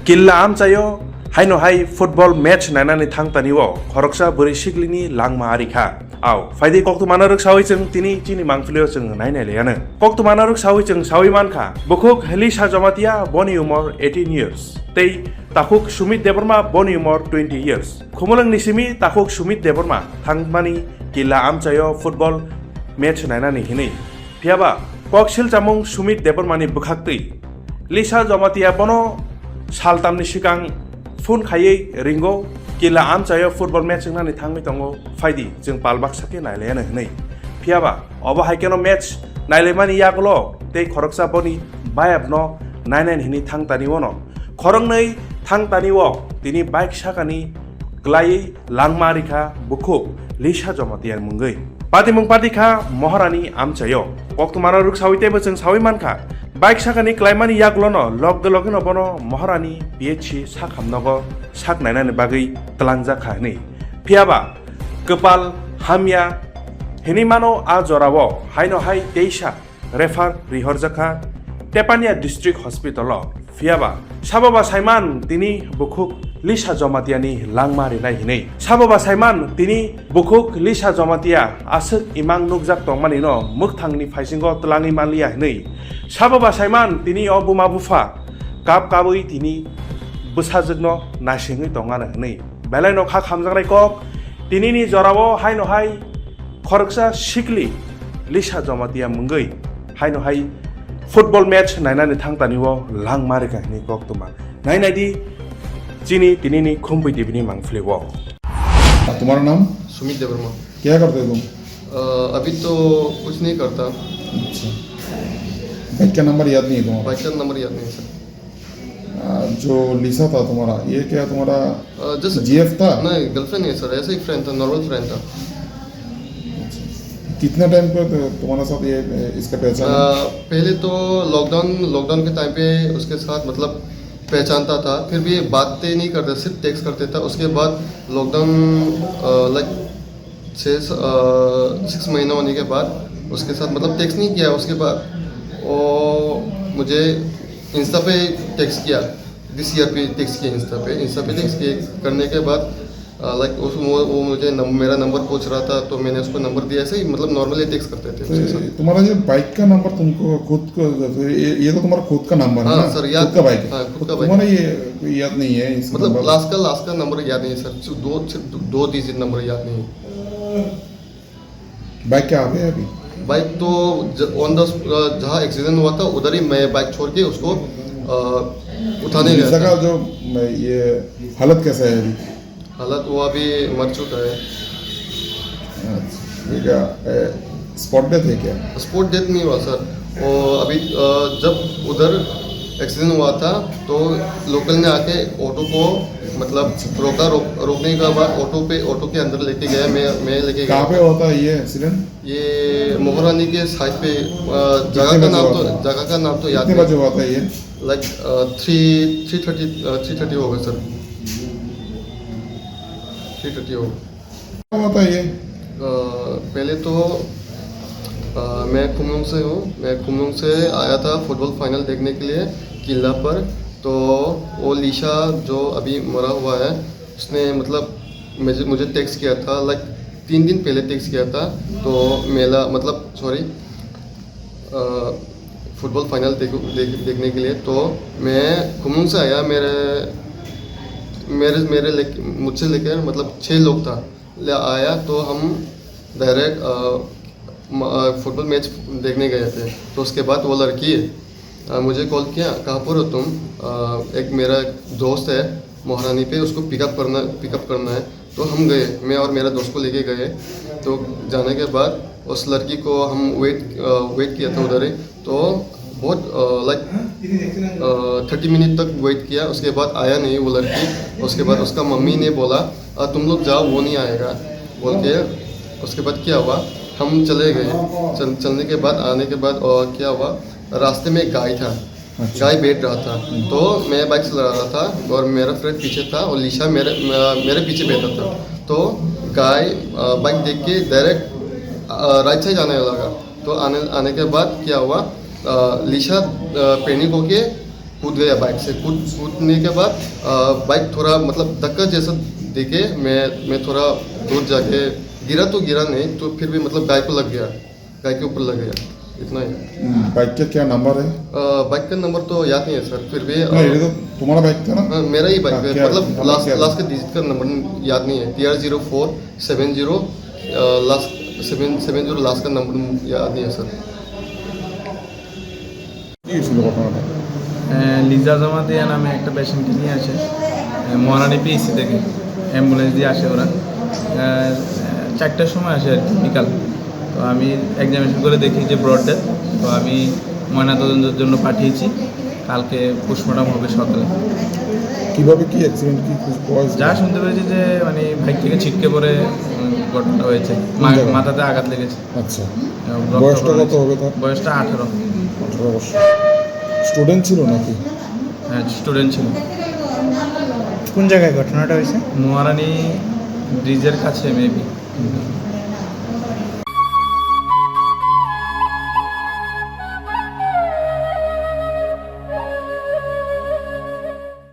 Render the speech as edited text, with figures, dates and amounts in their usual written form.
किल्ला आमचायो हाइनो high football match नायनानै थांतानिओ खरकसा बोरै सिगलिनि लांमा आरिखा आव फायदे कक्तुमाना रक्सावै जों तिनि चिनि मांफिलियो जों नायनायलायानो कक्तुमाना रक्सावै जों सावै मानखा बुखुक लिसा जमातिया बनि उमर 18 years तै ताखुक सुमित देबरमा बनि उमर 20 years खुमलंग निसिमि ताखुक सुमित देबरमा थांमानि किल्ला आमचायो फुटबल मैच नायनानै हिनै फियाबा कक्सिल जामुं सुमित देबरमानि बुखाक्तै लिसा जमातिया बनो सालतामनि सिगां फुन खायै रिंगौ किल्ला आमचायो फुटबल मैच जोंनानै थांबाय दङ फायदि जों पालबाक साके नायलायानो हनै फियाबा अबा हाइकेनो मैच नायलायमानि यागल तै खरकसा बनि बायाबनो नायनायनि हिनि थांतानि वनो खरंनै थांतानि व तिनि बाइक साकानि ग्लायै लांमारिखा बुखुक लिसा जमातिया मुंगै पातिमुं पातिखा महरानि आमचायो कक्तुमाना रुकसावैतेबो जों सावै मानखा बाइक साकानि क्लाइमानि यागलनो लग लगनो बनो महरानि पिएचसी साखामनगो साक नायनानै बागै तलांजाखा हनै फियाबा कपाल हामिया हिनि मानो आ जरावो हाइनो हाइ तेइसा रेफार रिहरजाखा टेपानिया डिस्ट्रिक्ट हॉस्पिटल फियाबा साबाबा साइमान तिनि बुखुक लिसा जमातियानि लांमारि नाय हिनै साबाबा साइमान तिनि बुखुक लिसा जमातिया आसक इमां नुकजाक तंमानि न मुखथांनि फाइसिंगो तलाङि मालिया हिनै साबाबा साइमान तिनि अबुमा बुफा काप काबै तिनि बुसाजोगनो नासिङै दंगानो हनै बेलायनो खा खामजांनाय कक तिनिनि जरावो हाइनो हाइ खरकसा सिकलि लिसा जमातिया मुंगै हाइनो हाइ फुटबल मैच नायनानै थांतानिओ लांमारिखा हिनै कक्तुमा नायनायदि चिनी तिनिनि खुम्बै देबिनि मांफिलेवो तुम्हारा नाम? सुमित देवर्मा। क्या करते हो तुम? अभी तो कुछ नहीं करता। अच्छा, बाइक का नंबर याद नहीं है तुम्हारा? बाइक का नंबर याद नहीं सर। जो लिसा था तुम्हारा, ये क्या तुम्हारा जैसे जीएफ था? नहीं, गर्लफ्रेंड नहीं सर, ऐसे ही फ्रेंड था, नॉर्मल फ्रेंड था। कितना टाइम पर तुम्हारे साथ ये इसका पहचान? पहले तो लॉकडाउन के टाइम पे उसके साथ मतलब पहचानता था, फिर भी बातें नहीं करते, सिर्फ टेक्स्ट करते था। उसके बाद लॉकडाउन लाइक 6 महीना होने के बाद उसके साथ मतलब टेक्स्ट नहीं किया। उसके बाद वो मुझे इंस्टा पे टेक्स्ट किया, दिस ईयर पे टेक्स्ट किया इंस्टा पे टेक्स्ट किए करने के बाद लाइक वो मुझे मेरा नंबर पूछ रहा था, तो मैंने उसको नंबर दिया। ऐसे ही मतलब नॉर्मली टेक्स्ट करते थे उसके साथ। तुम्हारा ये बाइक का नंबर तुमको खुद को, ये तो तुम्हारा खुद का नंबर है ना? सर याद, खुद का बाइक है। हाँ, खुद का बाइक। तुम्हारा ये याद नहीं है मतलब लास्ट का नंबर याद नहीं है सर, दो डिजिट नंबर याद नहीं है। बाइक क्या आ गया अभी? बाइक तो ऑन द जहाँ एक्सीडेंट हुआ था उधर ही मैं बाइक छोड़ के उसको उठाने गया था। जो ये हालत कैसा है अभी? हालत वो अभी मर चुका है। ये क्या स्पॉट डेथ है क्या? स्पॉट डेथ नहीं हुआ सर, वो अभी जब उधर एक्सीडेंट हुआ था तो लोकल ने आके ऑटो को मतलब रोका। रोकने के बाद ऑटो के अंदर लेके गया, मैं लेके गया। कहाँ पे होता है ये एक्सीडेंट? ये मोहरानी के साइड पे। जगह का नाम तो याद नहीं। बजे हुआ था ये? लाइक 3:30 होगा सर, 3:30 होगा। क्या होता है ये? पहले तो मैं खुमलुंग से हूँ। मैं खुमलुंग से आया था फुटबॉल फाइनल देखने के लिए किला पर। तो वो लिशा जो अभी मरा हुआ है उसने मतलब मुझे टेक्स्ट किया था, लाइक 3 दिन पहले टेक्स्ट किया था। तो मेला मतलब फुटबॉल फाइनल देखने के लिए। तो मैं खुमलुंग से आया, मुझसे लेकर मतलब 6 लोग था आया। तो हम डायरेक्ट फुटबॉल मैच देखने गए थे। तो उसके बाद वो लड़की मुझे कॉल किया, कहाँ पर हो तुम? एक मेरा दोस्त है मोहरानी पे, उसको पिकअप करना है। तो हम गए, मैं और मेरा दोस्त को लेके गए। तो जाने के बाद उस लड़की को हम वेट किया था उधर ही। तो बहुत लाइक 30 मिनट तक वेट किया। उसके बाद आया नहीं वो लड़की। उसके बाद उसका मम्मी ने बोला तुम लोग जाओ, वो नहीं आएगा बोल के। उसके बाद क्या हुआ, हम चले गए। चलने के बाद आने के बाद क्या हुआ, रास्ते में गाय था। अच्छा। गाय बैठ रहा था। तो मैं बाइक चला रहा था और मेरा फ्रेंड पीछे था और लिशा मेरे पीछे बैठा था। तो गाय बाइक देख के डायरेक्ट राइट साइड आने लगा। तो आने के बाद क्या हुआ, लिशा पैनिक होके कूद गया बाइक से। कूदने के बाद बाइक थोड़ा मतलब धक्का जैसा देके मैं थोड़ा दूर जाके गिरा तो गिरा नहीं, तो फिर भी मतलब गाय को लग गया, गाय के ऊपर लग गया, इतना ही। बाइक का क्या नंबर है? बाइक का नंबर तो याद नहीं है सर, फिर भी नहीं, ये तो तुम्हारा बाइक था ना? मेरा ही बाइक हाँ, है, क्या- मतलब नंबर लास्ट क्या है? लास्ट का डिजिट का नंबर याद नहीं है। TR0470 लास्ट 770 लास्ट का नंबर याद नहीं है सर। কি ছিল ঘটনাটা? লিজা জামাতিয়া নামে একটা পেশেন্টকে নিয়ে আসে মহারানী পিএসসি থেকে, অ্যাম্বুলেন্স দিয়ে আসে ওরা। 4টার সময় আসে আর কি, বিকাল। তো আমি এক্সামিনেশন করে দেখি যে ব্রড ডেথ। তো আমি ময়নাতদন্তের জন্য পাঠিয়েছি, কালকে পোস্টমর্টম হবে সকালে। কিভাবে কি অ্যাক্সিডেন্ট কি হয়েছে? যা শুনতে পেরেছি যে মানে বাইক থেকে ছিটকে পড়ে ঘটনাটা হয়েছে, জায়গায়? মাথাতে আঘাত লেগেছে। আচ্ছা, রক্ত বয়সটা কত বেরোচ্ছে। হবে তার? বয়সটা 18। 18 বছর। স্টুডেন্ট ছিল নাকি? হ্যাঁ, স্টুডেন্ট ছিল। কোন জায়গায় ঘটনাটা হয়েছে? মহারানী ব্রিজের কাছে মেবি।